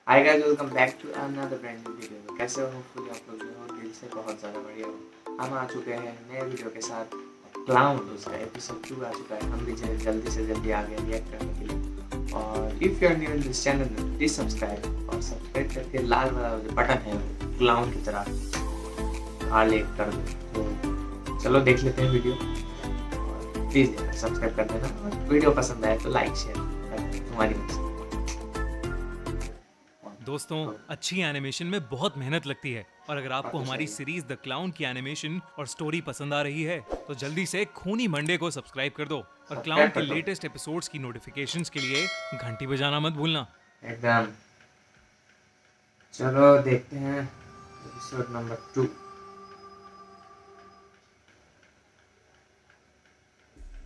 Hi guys, welcome back to another brand new video. कैसे हो? Hopefully आप लोग जो हो दिल से बहुत ज़्यादा बढ़िया हो। हम आ चुके हैं नए वीडियो के साथ। क्लाउन उसका एपिसोड 2 आ चुका है। हम भी जल्दी से जल्दी आ गए रिएक्ट करने के लिए। और if you are new in this channel please subscribe और सब्सक्राइब करके लाल वाला जो बटन है क्लाउन की तरह काले कर दो। तो चलो देख लेते हैं वीडियो। और प्लीज़ सब्सक्राइब कर देना और वीडियो पसंद आए तो लाइक शेयर कर तुम्हारी मर्जी। दोस्तों, अच्छी एनिमेशन में बहुत मेहनत लगती है और अगर आपको हमारी सीरीज द क्लाउन की एनिमेशन और स्टोरी पसंद आ रही है तो जल्दी से खूनी मंडे को सब्सक्राइब कर दो और क्लाउन के लेटेस्ट एपिसोड्स की नोटिफिकेशंस के लिए घंटी बजाना मत भूलना। एकदम। चलो देखते हैं एपिसोड नंबर 2।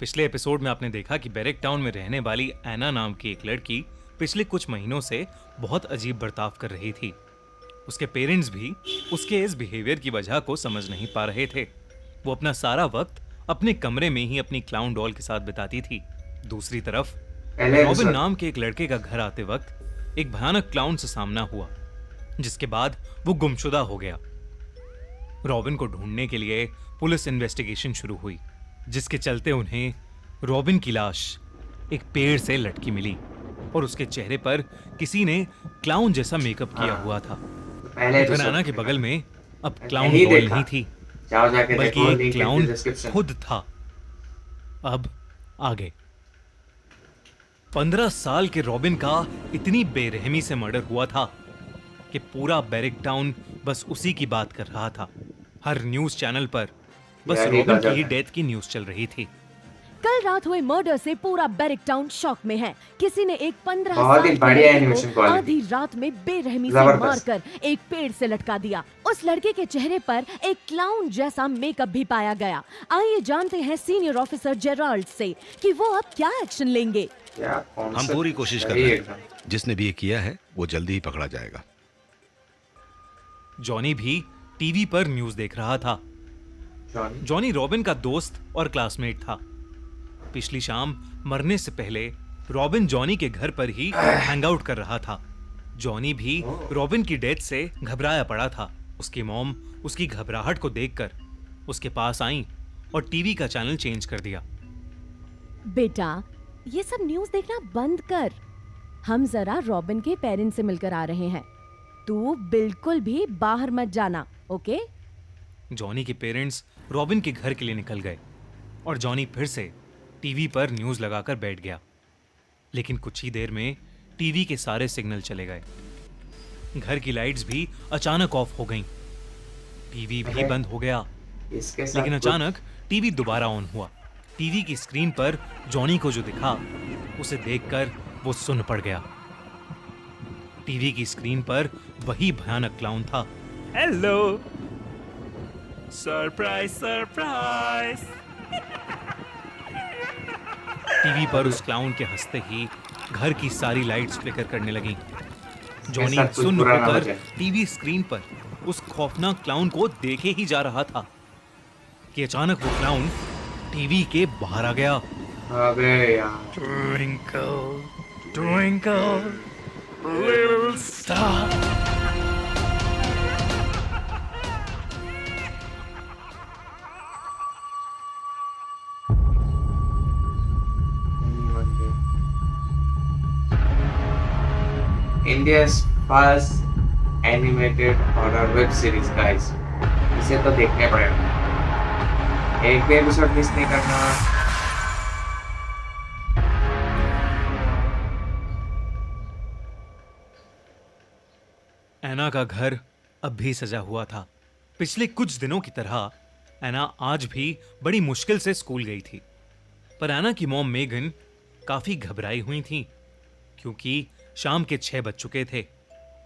पिछले एपिसोड में आपने देखा कि बैरेक टाउन में रहने वाली एना नाम की एक लड़की पिछले कुछ महीनों से बहुत अजीब बर्ताव कर रही थी। उसके पेरेंट्स भी उसके इस बिहेवियर की वजह को समझ नहीं पा रहे थे। वो अपना सारा वक्त अपने कमरे में ही अपनी क्लाउन डॉल के साथ बिताती थी। दूसरी तरफ रॉबिन नाम के एक लड़के का घर आते वक्त एक भयानक क्लाउन से सामना हुआ, जिसके बाद वो गुमशुदा हो गया। रॉबिन को ढूंढने के लिए पुलिस इन्वेस्टिगेशन शुरू हुई, जिसके चलते उन्हें रॉबिन की लाश एक पेड़ से लटकी मिली और उसके चेहरे पर किसी ने क्लाउन जैसा मेकअप किया हुआ था। एना के बगल में अब क्लाउन डॉल नहीं थी, बल्कि एक क्लाउन खुद था। अब आगे 15 साल के रॉबिन का इतनी बेरहमी से मर्डर हुआ था कि पूरा बैरेक टाउन बस उसी की बात कर रहा था। हर न्यूज चैनल पर बस रॉबिन की ही डेथ की न्यूज चल रही थी। कल रात हुए मर्डर से पूरा बैरेक टाउन शॉक में है। किसी ने एक 15 साल के लड़के को आधी रात में बेरहमी से मारकर एक पेड़ से लटका दिया। उस लड़के के चेहरे पर एक क्लाउन जैसा मेकअप भी पाया गया। आइए जानते हैं सीनियर ऑफिसर जेराल्ड से कि वो अब क्या एक्शन लेंगे। हम पूरी कोशिश कर रहे हैं। जिसने भी ये किया है वो जल्दी ही पकड़ा जाएगा। जॉनी भी टीवी पर न्यूज देख रहा था। जॉनी रॉबिन का दोस्त और क्लासमेट था। पिछली शाम मरने से पहले रॉबिन जॉनी के घर पर ही हैंगआउट कर रहा था। जॉनी भी रॉबिन की डेथ से घबराया पड़ा था। उसकी मॉम उसकी घबराहट को देखकर उसके पास आई और टीवी का चैनल चेंज कर दिया। बेटा, ये सब न्यूज़ देखना बंद कर। हम जरा रॉबिन के पेरेंट्स से मिलकर आ रहे हैं। तू बिल्कुल भी बाहर मत जाना, ओके? जॉनी के पेरेंट्स रॉबिन के घर के लिए निकल गए और जॉनी फिर से टीवी पर न्यूज लगाकर बैठ गया। लेकिन कुछ ही देर में टीवी के सारे सिग्नल चले गए। घर की लाइट्स भी अचानक ऑफ हो गईं। टीवी भी बंद हो गया। लेकिन अचानक टीवी दोबारा ऑन हुआ। टीवी की स्क्रीन पर जॉनी को जो दिखा उसे देखकर वो सुन्न पड़ गया। टीवी की स्क्रीन पर वही भयानक क्लाउन था। Hello, surprise surprise. टीवी पर उस क्लाउन के हंसते ही घर की सारी लाइट्स फ्लिकर करने लगीं। जॉनी सुन्न होकर टीवी स्क्रीन पर उस खौफनाक क्लाउन को देखे ही जा रहा था कि अचानक वो क्लाउन टीवी के बाहर आ गया। अबे यार। Twinkle, twinkle, little star. India's first animated horror web series, guys. इसे तो देखने पड़ेगा। एक भी एपिसोड मिस नहीं करना। एना का घर अब भी सजा हुआ था। पिछले कुछ दिनों की तरह एना आज भी बड़ी मुश्किल से स्कूल गई थी। पर एना की मॉम मेगन काफी घबराई हुई थी क्योंकि शाम के 6 बज चुके थे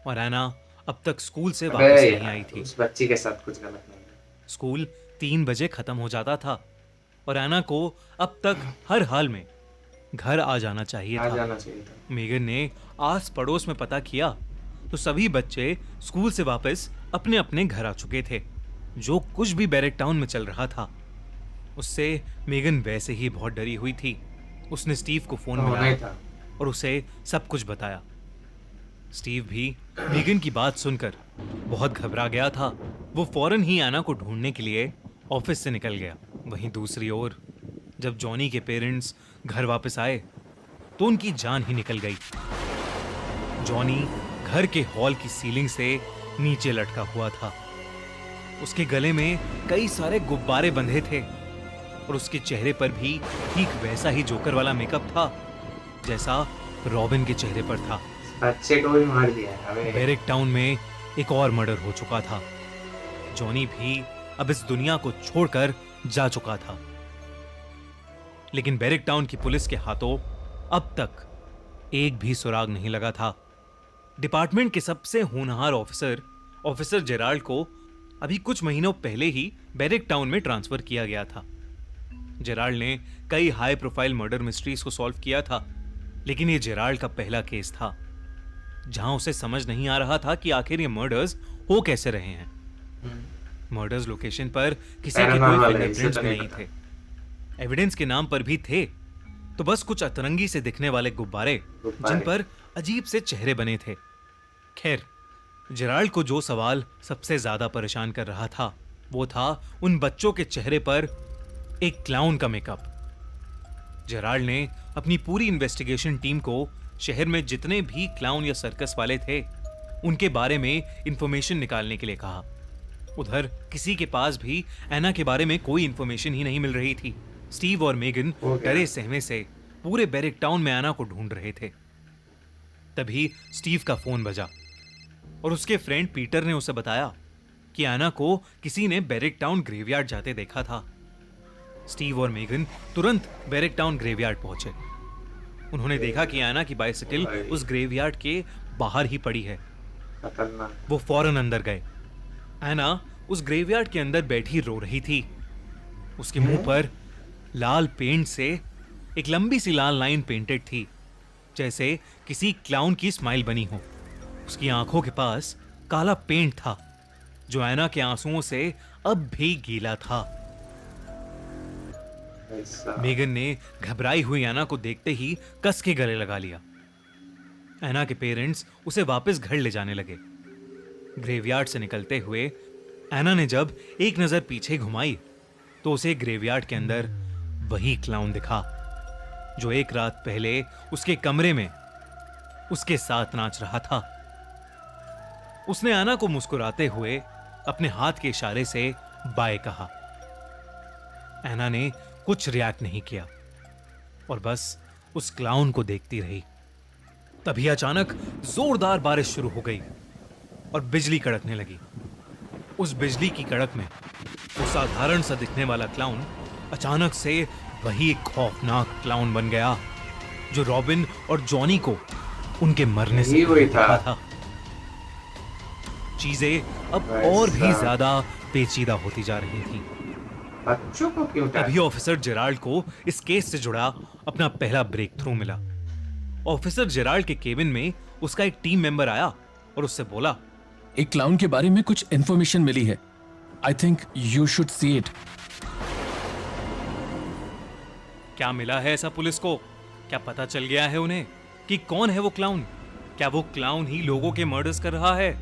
और एना अब तक स्कूल से वापस नहीं आई थी। उस बच्ची के साथ कुछ गलत नहीं है। स्कूल 3 बजे खत्म हो जाता था और एना को अब तक हर हाल में घर आ जाना चाहिए था। मेगन ने आस पड़ोस में पता किया तो सभी बच्चे स्कूल से वापस अपने अपने घर आ चुके थे। जो कुछ भी बैरेक टाउन में चल रहा था उससे मेगन वैसे ही बहुत डरी हुई थी। उसने स्टीव को फोन मिलाया और उसे सब कुछ बताया। स्टीव भी मीगन की बात सुनकर बहुत घबरा गया था। वो फौरन ही एना को ढूंढने के लिए ऑफिस से निकल गया। वहीं दूसरी ओर जब जॉनी के पेरेंट्स घर वापस आए तो उनकी जान ही निकल गई। जॉनी घर के हॉल की सीलिंग से नीचे लटका हुआ था। उसके गले में कई सारे गुब्बारे बंधे थे और उसके चेहरे पर भी ठीक वैसा ही जोकर वाला मेकअप था जैसा रॉबिन के चेहरे पर था। बच्चे को भी मार दिया है। अबे बैरिक टाउन में एक और मर्डर हो चुका था। जॉनी भी अब इस दुनिया को छोड़कर जा चुका था। लेकिन बैरिक टाउन की पुलिस के हाथों अब तक एक भी सुराग नहीं लगा था। डिपार्टमेंट के सबसे होनहार ऑफिसर जेराल्ड को अभी कुछ महीनों पहले ही बैरिक टाउन में ट्रांसफर किया गया था। जेराल्ड ने कई हाई प्रोफाइल मर्डर मिस्ट्रीज को सॉल्व किया था, लेकिन ये जेराल्ड का पहला केस था जहां उसे समझ नहीं आ रहा था कि आखिर ये मर्डर्स हो कैसे रहे हैं। मर्डर्स लोकेशन पर किसी के कोई फिंगरप्रिंट्स भी नहीं थे। एविडेंस के नाम पर भी थे तो बस कुछ अतरंगी से दिखने वाले गुब्बारे जिन पर अजीब से चेहरे बने थे। खैर, जेराल्ड को जो सवाल सबसे ज्यादा परेशान कर रहा था वो था उन बच्चों के चेहरे पर एक क्लाउन का मेकअप। जेराल्ड ने अपनी पूरी इन्वेस्टिगेशन टीम को शहर में जितने भी क्लाउन या सर्कस वाले थे उनके बारे में इंफॉर्मेशन निकालने के लिए कहा। उधर किसी के पास भी एना के बारे में कोई इंफॉर्मेशन ही नहीं मिल रही थी। स्टीव और मेगन डरे सहमे से पूरे बैरिक टाउन में एना को ढूंढ रहे थे। तभी स्टीव का फोन बजा और उसके फ्रेंड पीटर ने उसे बताया कि एना को किसी ने बैरिक टाउन ग्रेवयार्ड जाते देखा था। स्टीव और मेगन तुरंत बैरिक टाउन ग्रेवयार्ड पहुंचे। उन्होंने देखा कि एना की बाइसिकल उस ग्रेवयार्ड के बाहर ही पड़ी है। वो फौरन अंदर गए। एना उस ग्रेवयार्ड के अंदर बैठी रो रही थी। उसके मुंह पर लाल पेंट से एक लंबी सी लाल लाइन पेंटेड थी जैसे किसी क्लाउन की स्माइल बनी हो। उसकी आंखों के पास काला पेंट था जो एना के आंसुओं से अब भी गीला था। मेगन ने घबराई हुई एना को देखते ही कस के गले लगा लिया। एना के पेरेंट्स उसे वापस घर ले जाने लगे। ग्रेवयार्ड से निकलते हुए एना ने जब एक नजर पीछे घुमाई तो उसे ग्रेवयार्ड के अंदर वही क्लाउन दिखा जो एक रात पहले उसके कमरे में उसके साथ नाच रहा था। उसने एना को मुस्कुराते हुए अपने हाथ के इशारे से बाय कहा। एना ने कुछ रिएक्ट नहीं किया और बस उस क्लाउन को देखती रही। तभी अचानक जोरदार बारिश शुरू हो गई और बिजली कड़कने लगी। उस बिजली की कड़क में वो साधारण सा दिखने वाला क्लाउन अचानक से वही एक खौफनाक क्लाउन बन गया जो रॉबिन और जॉनी को उनके मरने से वही था। चीजें अब और भी ज्यादा पेचीदा होती जा रही थी। बच्चों को क्यों तभी ऑफिसर जेराल्ड को इस केस से जुड़ा अपना पहला ब्रेक थ्रू मिला। ऑफिसर जेराल्ड के केबिन में उसका एक टीम मेंबर आया और उससे बोला, एक क्लाउन के बारे में कुछ इंफॉर्मेशन मिली है। I think you should see it. क्या मिला है ऐसा पुलिस को? क्या पता चल गया है उन्हें कि कौन है वो क्लाउन? क्या वो क्लाउन ही लोगों के मर्डर्स कर रहा है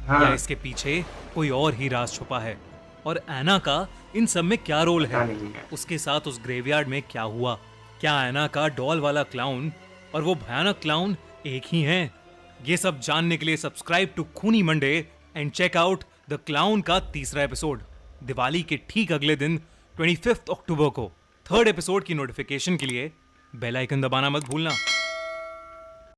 हाँ। या इसके पीछे कोई और ही राज छुपा है? और एना का इन सब में क्या रोल है? उसके साथ उस ग्रेवयार्ड में क्या हुआ? क्या एना का डॉल वाला क्लाउन और वो भयानक क्लाउन एक ही हैं? ये सब जानने के लिए सब्सक्राइब टू खूनी Monday and check out the clown का तीसरा एपिसोड दिवाली के ठीक अगले दिन 25 अक्टूबर को। थर्ड एपिसोड की नोटिफिकेशन के लिए बेल आइकन दबाना मत भूलना।